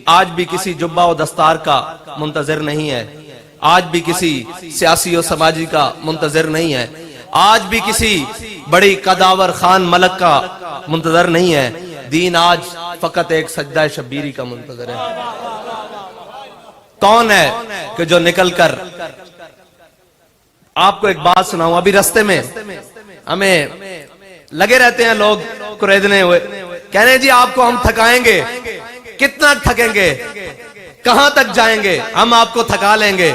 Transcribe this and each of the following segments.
آج بھی کسی جبہ و دستار کا منتظر نہیں ہے، آج بھی کسی سیاسی و سماجی کا منتظر نہیں ہے، آج بھی کسی بڑی قداور خان ملک کا منتظر نہیں ہے۔ دین آج فقط ایک سجدہ شبیری کا منتظر ہے۔ کون ہے کہ جو نکل کر، آپ کو ایک بات سناؤں، ابھی رستے میں ہمیں لگے رہتے ہیں لوگ قریدنے ہوئے، کہنے ہیں جی آپ کو ہم تھکائیں گے، کتنا تھکیں گے، کہاں تک جائیں گے، ہم آپ کو تھکا لیں گے،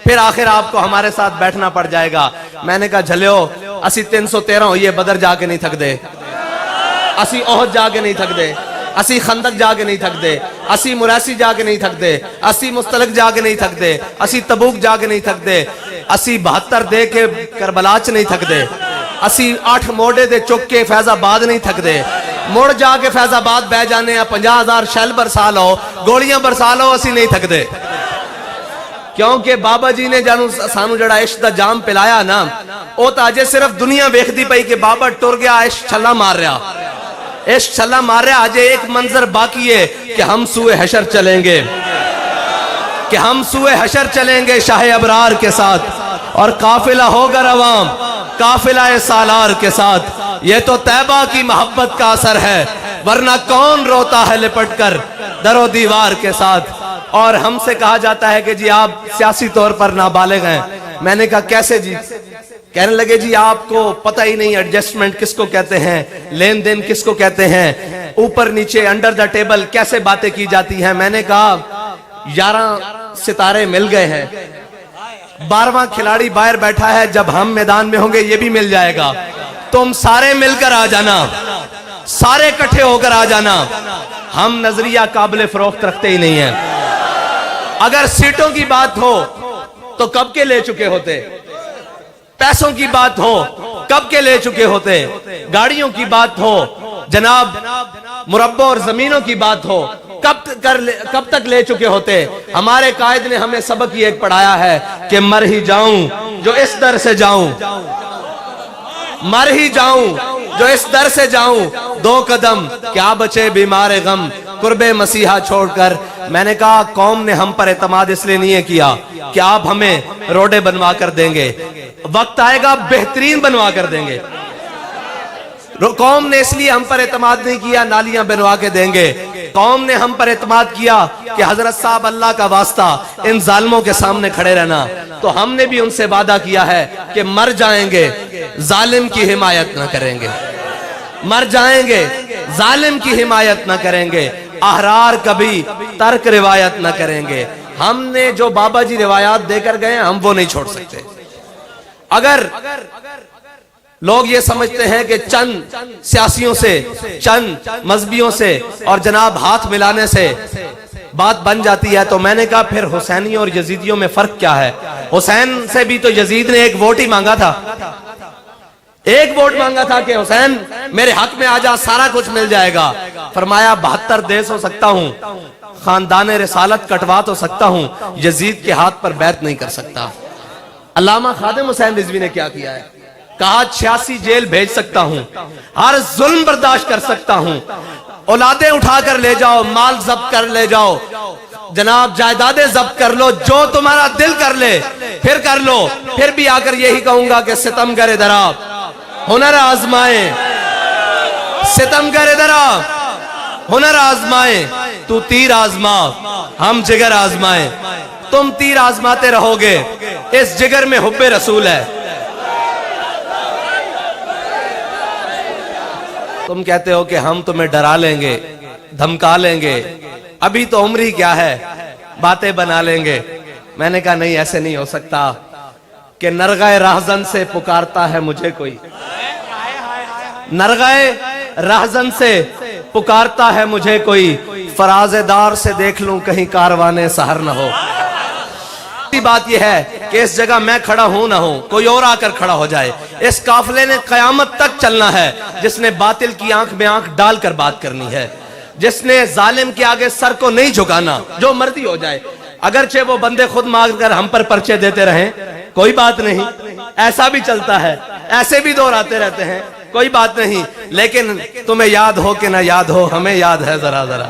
پھر آخر آپ کو ہمارے ساتھ بیٹھنا پڑ جائے گا۔ میں نے کہا جھلیو، اسی 313 ہوئی ہے، بدر جا کے نہیں تھک دے، اسی احد جا کے نہیں تھک دے، اسی خندق جا کے نہیں تھک دے، اسی مریسی جا کے نہیں تھک دے، اسی مستلق جا کے نہیں تھک دے، اسی تبوک جا کے نہیں تھک دے، اسی 72 دے کے کربلا چ نہیں تھک دے، اسی 8 موڑے دے چک کے فیض آباد نہیں تھک دے، مڑ جا کے فیض آباد بہ جانے ہیں، 50,000 شیل برسا لو، گولیاں برسا لو، اسی نہیں تھک دے۔ کیونکہ بابا جی نے جانو سانو جڑا عشق دا جام پلایا نا، او تاجے صرف دنیا ویکھدی پئی کہ بابا ٹر گیا، عشق چھلا مار رہا، عشق چھلا مار رہا۔ آج ایک منظر باقی ہے کہ ہم سوئے حشر چلیں گے، کہ ہم سوئے حشر چلیں گے شاہ ابرار کے ساتھ، اور قافلہ ہوگا روام قافلہ سالار کے ساتھ۔ یہ تو طیبہ کی محبت کا اثر ہے، ورنہ کون روتا ہے لپٹ کر در و دیوار کے ساتھ۔ اور ہم سے کہا جاتا ہے کہ جی آپ سیاسی طور پر نابالغ ہیں۔ میں نے کہا کیسے جی؟ کہنے لگے جی آپ کو پتہ ہی نہیں ایڈجسٹمنٹ کس کو کہتے ہیں، لین دین کس کو کہتے ہیں، اوپر نیچے انڈر دا ٹیبل کیسے باتیں کی جاتی ہیں۔ میں نے کہا 11 ستارے مل گئے ہیں، 12واں کھلاڑی باہر بیٹھا ہے، جب ہم میدان میں ہوں گے یہ بھی مل جائے گا، تم سارے مل کر آ جانا، سارے کٹھے ہو کر آ جانا۔ ہم نظریہ قابل فروخت رکھتے ہی نہیں ہیں۔ اگر سیٹوں کی بات ہو تو کب کے لے چکے ہوتے، پیسوں کی بات ہو کب کے لے چکے ہوتے، گاڑیوں کی بات ہو جناب، مربع اور زمینوں کی بات ہو کب تک لے چکے ہوتے۔ ہمارے قائد نے ہمیں سبق یہ پڑھایا ہے کہ مر ہی جاؤں جو اس در سے جاؤں، مر ہی جاؤں جو اس در سے جاؤں، 2 قدم کیا بچے بیمار غم قرب مسیحا چھوڑ کر۔ میں نے کہا قوم نے ہم پر اعتماد اس لیے نہیں کیا کہ آپ ہمیں روڈے بنوا کر دیں گے، وقت آئے گا بہترین بنوا کر دیں گے۔ قوم نے اس لیے ہم پر اعتماد نہیں کیا نالیاں بنوا کے دیں گے، قوم نے ہم پر اعتماد کیا کہ حضرت صاحب اللہ کا واسطہ ان ظالموں کے سامنے کھڑے رہنا، تو ہم نے بھی ان سے وعدہ کیا ہے کہ مر جائیں گے ظالم کی حمایت نہ کریں گے، مر جائیں گے ظالم کی حمایت نہ کریں گے، احرار کبھی ترک روایت نہ کریں گے۔ ہم نے جو بابا جی روایات دے کر گئے ہم وہ نہیں چھوڑ سکتے۔ اگر لوگ یہ سمجھتے ہیں کہ چند سیاسیوں سے، چند مذہبیوں سے اور جناب ہاتھ ملانے سے بات بن جاتی ہے، تو میں نے کہا پھر حسینی اور یزیدیوں میں فرق کیا ہے؟ حسین سے بھی تو یزید نے ایک ووٹ ہی مانگا تھا، ایک ووٹ مانگا تھا کہ حسین میرے حق میں آ جا، سارا کچھ مل جائے گا۔ فرمایا 72 دیس ہو سکتا ہوں، خاندان رسالت کٹوا تو سکتا ہوں، یزید کے ہاتھ پر بیعت نہیں کر سکتا۔ علامہ خادم حسین رضوی نے کیا کیا ہے؟ کہا 86 جیل بھیج سکتا ہوں، ہر ظلم برداشت کر سکتا ہوں، اولادیں اٹھا کر لے جاؤ، مال ضبط کر لے جاؤ، جناب جائیدادیں ضبط کر لو، جو تمہارا دل کر لے پھر کر لو۔ پھر بھی آ کر یہی کہوں گا کہ ستمگر ادھر آ، ہنر آزمائیں، ستمگر ادھر آ، ہنر آزمائیں، تو تیر آزما ہم جگر آزمائیں۔ تم تیر آزماتے رہو گے، اس جگر میں حب رسول ہے۔ تم کہتے ہو کہ ہم تمہیں ڈرا لیں گے، دھمکا لیں گے، ابھی تو عمری کیا ہے، باتیں بنا لیں گے۔ میں نے کہا نہیں، ایسے نہیں ہو سکتا کہ نرغہ راہزن سے پکارتا ہے مجھے کوئی، نرغہ راہزن سے پکارتا ہے مجھے کوئی، فراز دار سے دیکھ لوں کہیں کاروانے سحر نہ ہو۔ بات یہ ہے کہ اس جگہ میں کھڑا ہوں نہ ہوں، کوئی اور آ کر کھڑا ہو جائے، اس قافلے نے قیامت تک چلنا ہے، جس نے باطل کی آنکھ میں آنکھ ڈال کر بات کرنی ہے، جس نے ظالم کے آگے سر کو نہیں جھکانا، جو مرضی ہو جائے۔ اگرچہ وہ بندے خود مانگ کر ہم پر پرچے دیتے رہیں، کوئی بات نہیں، ایسا بھی چلتا ہے، ایسے بھی دور آتے رہتے ہیں، کوئی بات نہیں، لیکن تمہیں یاد ہو کہ نہ یاد ہو، ہمیں یاد ہے ذرا ذرا۔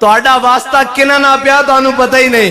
ਤੁਹਾਡਾ ਵਾਸਤਾ ਕਿਨਾਂ ਨਾਲ ਪਿਆ ਤੁਹਾਨੂੰ ਪਤਾ ਹੀ ਨਹੀਂ।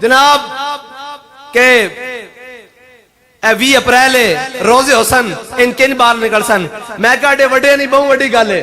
ਜਨਾਬ ਕਿ 20 ਅਪ੍ਰੈਲ ਰੋਜ਼ੇ ਹੁਸਨ ਇਨ ਕਿਨ ਬਾਹਰ ਨਿਕਲ ਸਨ। ਮੈਂ ਕਹਾਡੇ ਵੱਡੇ ਨਹੀਂ, ਬਹੁਤ ਵੱਡੀ ਗੱਲ ਹੈ।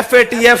FATF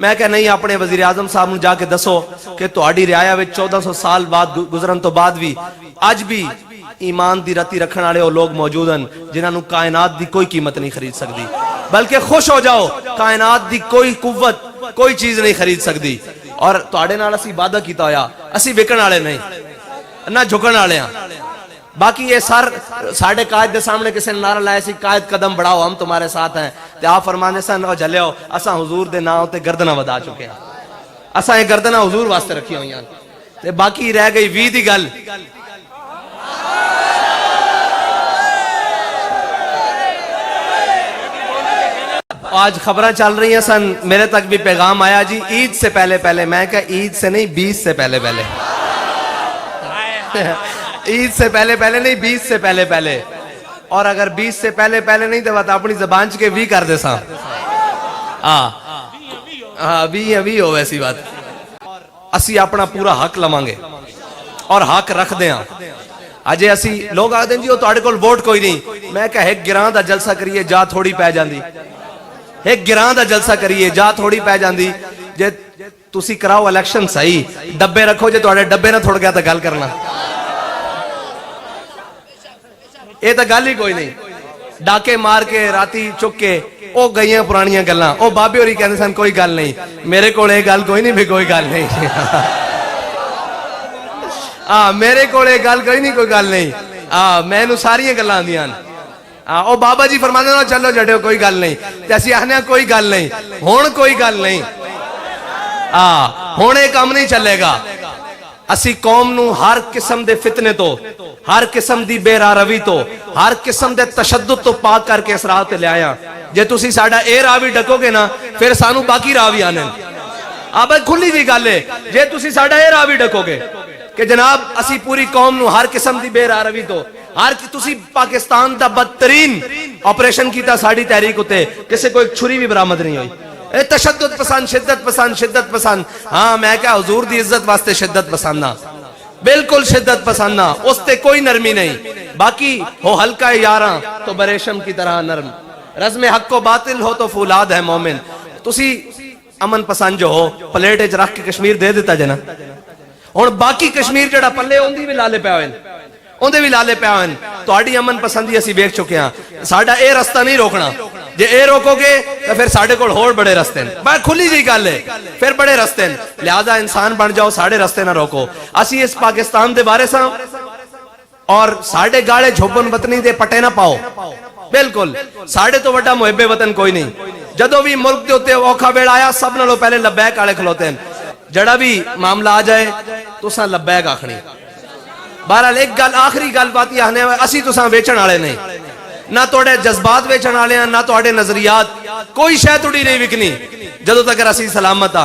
میں کہ نہیں اپنے وزیر اعظم صاحب نو جا کے دسو کہ تہاڈی رعایا وچ 1400 سال بعد گزرن تو بعد بھی اج بھی ایمان دی رتی رکھن والے وہ لوگ موجود ہیں جنہاں نو کائنات دی کوئی قیمت نہیں خرید سکتی، بلکہ خوش ہو جاؤ کائنات دی کوئی قوت کوئی چیز نہیں خرید سکتی۔ اور تہاڈے نال اسی وعدہ کیتا ہویا اسی وکن والے نہیں نہ جھکن والے ہاں۔ باقی یہ سر ساڑھے قائد دے سامنے کسی نے نعرہ لائے سی قائد قدم بڑھاؤ ہم تمہارے ساتھ ہیں، تے آپ فرمانے سن او جھلیو اساں حضور دے نام تے گردناں ودا چکے ہیں، اساں یہ گردناں حضور واسطے رکھی ہوئی ہیں، تے باقی رہ گئی 20 دی گل۔ آج خبریں چل رہی ہیں سن، میرے تک بھی پیغام آیا جی عید سے پہلے پہلے، میں کہا عید سے نہیں 20 سے پہلے پہلے، عید سے پہلے پہلے نہیں 20 سے پہلے پہلے، اور اگر 20 سے پہلے پہلے نہیں تو بات اپنی زبان چکے بھی کر دے ساں بھی ہو ویسی بات۔ اسی اپنا پورا حق لمانگے اور حق رکھ دیں۔ اجے اسی لوگ آدھیں جی وہ تہاڈے کول ووٹ کوئی نہیں، میں کہا ایک گراں دا جلسہ کریے جا تھوڑی پہ جاندی، ایک گراں دا جلسہ کریے جا تھوڑی پہ جاندی، جے تسی کراؤ الیکشن صحیح ڈبے رکھو، جے تہاڈے ڈبے نہ تھوڑ گیا تو گل کرنا، یہ تو گل ہی کوئی نہیں۔ ڈاکے مار کے راتی چک کے او گئیاں پرانیاں گلاں، او بابے ہوری کہندے سن کوئی گل نہیں، میرے کول یہ گل کوئی نہیں بھی کوئی گل نہیں، میرے کول یہ گل کوئی نہیں کوئی گل نہیں، میں نو ساریاں گلاں آندیاں، او بابا جی فرماندے نو چلو جڑیو کوئی گل نہیں، تے اسی آخنے کوئی گل نہیں، ہن کوئی گل نہیں، ہن یہ کام نہیں چلے گا۔ اسی قوم نو ہر قسم دے فتنے تو، ہر قسم دی بے راہ روی تو، ہر قسم دے تشدد تو پاک کر کے اس راہ تے لے آیا۔ جے تسی ساڈا اے راہ بھی ڈکو گے نا پھر سانو باقی راہ بھی آنے، بھائی کھلی دی گل ہے، جے تسی ساڈا اے راہ بھی ڈکو گے کہ جناب اسی پوری قوم نو ہر قسم دی بے راہ روی تو، ہر تسی پاکستان دا بدترین آپریشن کیتا ساڑی تحریک ہوتے، کسے کو ایک چھری بھی برآمد نہیں ہوئی، اے تشدد پسند شدت پسند شدت پسند، ہاں میں کہا حضور دی عزت واسطے شدت پسند نہ، بالکل شدت پسند نہ، اس تے کوئی نرمی نہیں، باقی ہو ہلکا یاراں تو بریشم کی طرح نرم، رزم حق و باطل ہو تو فولاد ہے مومن۔ تسی امن پسند جو ہو پلیٹ اچ رکھ کے کشمیر دے دیتا جنا، ہن باقی کشمیر جڑا پلے اوندی بھی لالے پیا ہوئے، اوندے بھی لالے پیا ہوئے، تہاڈی امن پسندی اسی ویکھ چکے ہاں، ساڈا اے رستہ نہیں روکنا، جے اے روکو گے تو پھر ساڈے کول ہور بڑے رستے ہیں، بڑا کھلی جی گل ہے، پھر بڑے رستے ہیں، لہذا انسان بن جاؤ ساڈے رستے نہ روکو۔ اسی اس پاکستان دے بارے ساں اور ساڈے گاڑے جھوبن وطنی دے پٹے نہ پاؤ، بالکل ساڈے تو وڈا محب وطن کوئی نہیں، جدو بھی ملک دے ہوتے اوکھا ویڑا آیا سب نالوں پہلے لبیک آلے کھلوتے ہیں، جڑا بھی معاملہ آ جائے تو ساں لبیک آکھنی۔ بہرحال ایک گل آخری گل بات یہ آنے اسی تو ساں ویچن آلے نہیں، نہ توڑے جذبات ویچن آلے ہیں، نہ توڑے نظریات، کوئی شے توڑی نہیں وکنی جدو تک اسی سلامت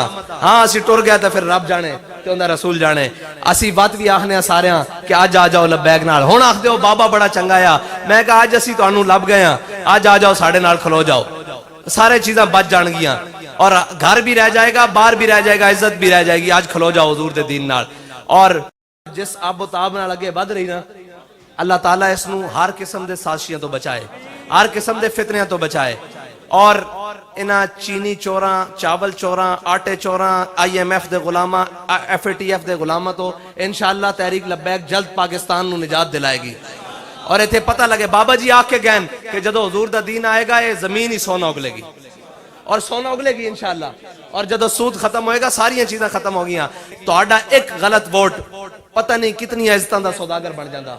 ہاں اسی ٹر گیا تو پھر رب جانے تے اندر رسول جانے۔ اسی بات بھی آخنے سارے ہاں کہ آج آ جاؤ لبیک نال، ہون آخ دیو بابا بڑا چنگا یا، میں کہا آج اسی تو انہوں لب گئے ہیں، آج آ جاؤ ساڑھے نال کھلو جاؤ، سارے چیزاں بچ جان گیاں، اور گھر بھی رہ جائے گا باہر بھی رہ جائے گا عزت بھی رہ جائے گی، آج کھلو جاؤ حضور دے دین نال۔ اور جس آب و تاب نہ لگے بد رہی نا اللہ تعالیٰ اس نو ہر قسم دے سازشیاں تو بچائے، ہر قسم دے فتنیاں تو بچائے، اور انہاں چینی چوراں چاول چوراں آٹے چوراں IMF دے غلامہ FATF دے غلامہ تو انشاءاللہ تحریک لبیک جلد پاکستان نو نجات دلائے گی۔ اور ایتھے پتہ لگے بابا جی آکھ کے گئن کہ جدو حضور دا دین آئے گا یہ زمین ہی سونا اگلے گی، اور سونا اگلے گی انشاءاللہ، اور جدو سود ختم ہوئے گا ساریاں چیزیں ختم ہو گیاں، تو آڈا ایک غلط ووٹ پتہ نہیں کتنی عزتاں دا سوداگر بن جاندہ،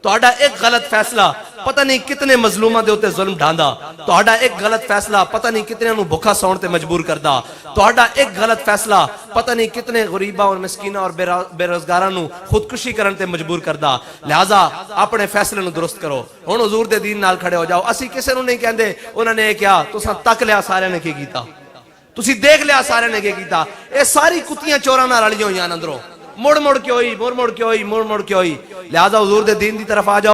تو آڈا ایک غلط فیصلہ پتہ نہیں کتنے مظلومہ دے ہوتے ظلم ڈھاندہ، تو آڈا ایک غلط فیصلہ پتہ نہیں کتنے انہوں بھکا سون تے مجبور کردہ، تو آڈا ایک غلط فیصلہ پتہ نہیں کتنے غریبہ اور مسکینہ اور بے روزگارہ نو خودکشی کرن تے مجبور کردہ۔ لہذا اپنے فیصلے نو درست کرو، ہن حضور دے دین نال کھڑے ہو جاؤ۔ اسی کسے نو نہیں کہندے انہوں نے کیا تساں تک لیا سارے نے کی کیتا، تسی دیکھ لیا سارے نے کی کیتا، اے ساری کتیاں چوراں نال رلیاں ہوئیاں اندروں، مڑ مڑ کے ہوئی مڑ مڑ کے ہوئی مڑ مڑ کے ہوئی، لہذا حضور دے دین دی طرف آ جاؤ۔